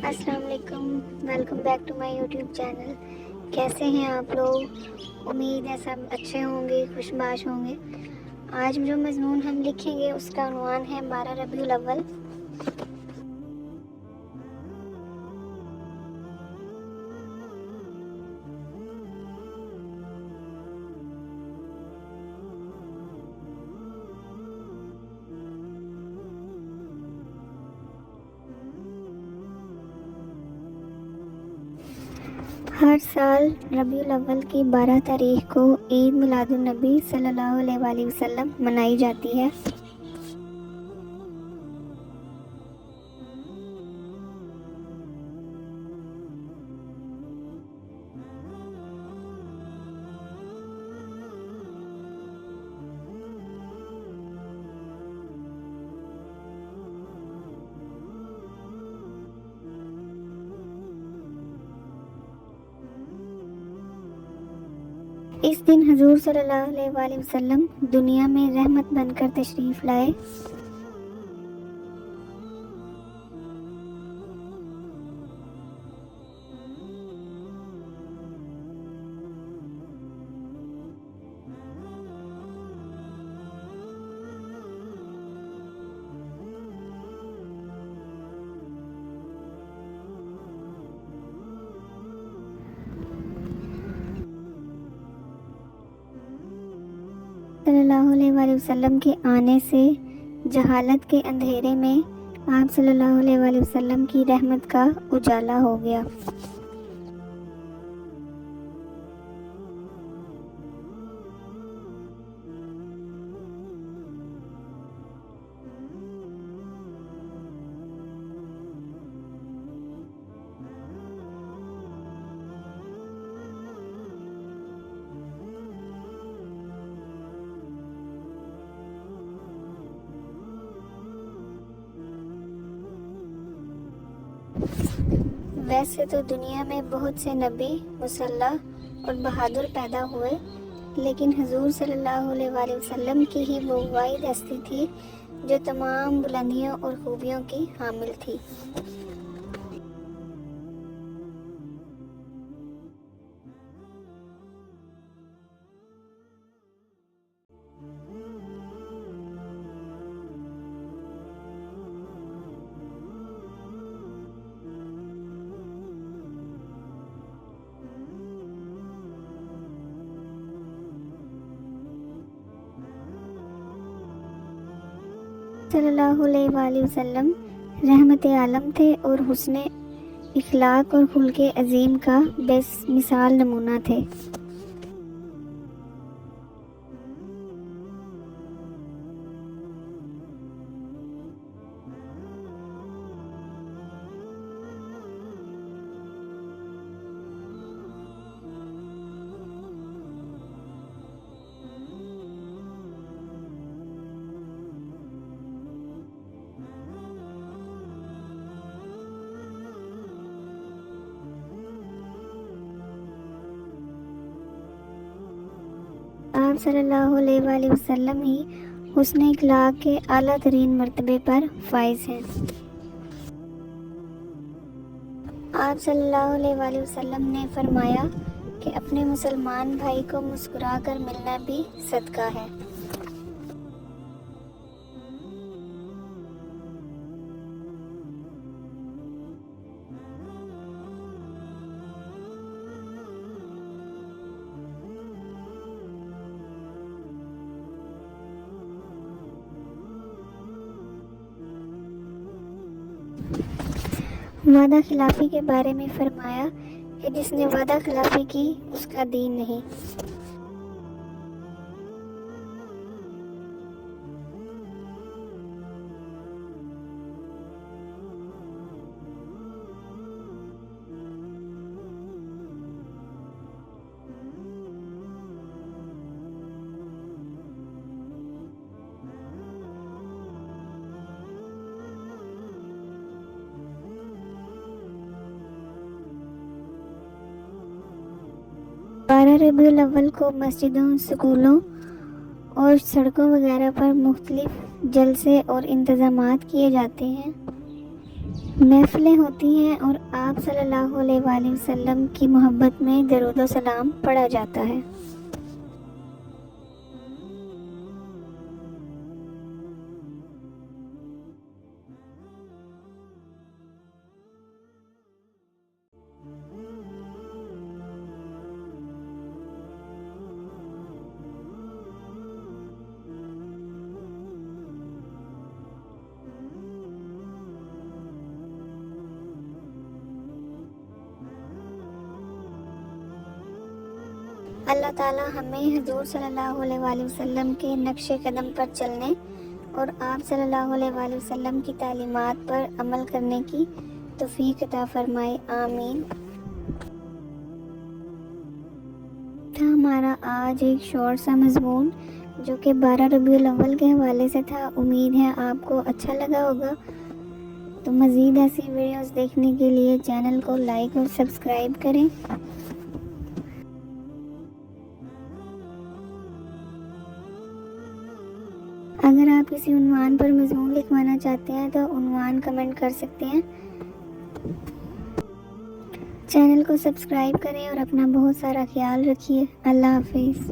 السلام علیکم، welcome back to my YouTube channel. کیسے ہیں آپ لوگ؟ امید ہے سب اچھے ہوں گے، خوش باش ہوں گے۔ آج جو مضمون ہم لکھیں گے اس کا عنوان ہے 12 ربیع الاول۔ ہر سال ربیع الاول کی 12 تاریخ کو عید میلاد النبی صلی اللہ علیہ وآلہ وسلم منائی جاتی ہے۔ اس دن حضور صلی اللہ علیہ وآلہ وسلم دنیا میں رحمت بن کر تشریف لائے۔ صلی اللہ علیہ وآلہ وسلم کے آنے سے جہالت کے اندھیرے میں آپ صلی اللہ علیہ وآلہ وسلم کی رحمت کا اجالا ہو گیا۔ ویسے تو دنیا میں بہت سے نبی، مسلح اور بہادر پیدا ہوئے، لیکن حضور صلی اللہ علیہ وآلہ وسلم کی ہی وہ واحد ہستی تھی جو تمام بلندیوں اور خوبیوں کی حامل تھی۔ صلی اللہ علیہ وآلہ وسلم رحمت عالم تھے اور حسن اخلاق اور خلق عظیم کا بے مثال نمونہ تھے۔ آپ صلی اللہ علیہ وآلہ وسلم ہی حسن اخلاق کے اعلیٰ ترین مرتبے پر فائز ہیں۔ آپ صلی اللہ علیہ وآلہ وسلم نے فرمایا کہ اپنے مسلمان بھائی کو مسکرا کر ملنا بھی صدقہ ہے۔ وعدہ خلافی کے بارے میں فرمایا کہ جس نے وعدہ خلافی کی اس کا دین نہیں۔ ربیع الاول کو مسجدوں، سکولوں اور سڑکوں وغیرہ پر مختلف جلسے اور انتظامات کیے جاتے ہیں۔ محفلیں ہوتی ہیں اور آپ صلی اللہ علیہ وآلہ وسلم کی محبت میں درود و سلام پڑھا جاتا ہے۔ اللہ تعالیٰ ہمیں حضور صلی اللہ علیہ وآلہ وسلم کے نقش قدم پر چلنے اور آپ صلی اللہ علیہ وآلہ وسلم کی تعلیمات پر عمل کرنے کی توفیق عطا فرمائے، آمین۔ تھا ہمارا آج ایک شارٹ سا مضمون جو کہ 12 ربیع الاول کے حوالے سے تھا۔ امید ہے آپ کو اچھا لگا ہوگا۔ تو مزید ایسی ویڈیوز دیکھنے کے لیے چینل کو لائک اور سبسکرائب کریں۔ اگر آپ کسی عنوان پر مضمون لکھوانا چاہتے ہیں تو عنوان کمنٹ کر سکتے ہیں۔ چینل کو سبسکرائب کریں اور اپنا بہت سارا خیال رکھیے۔ اللہ حافظ۔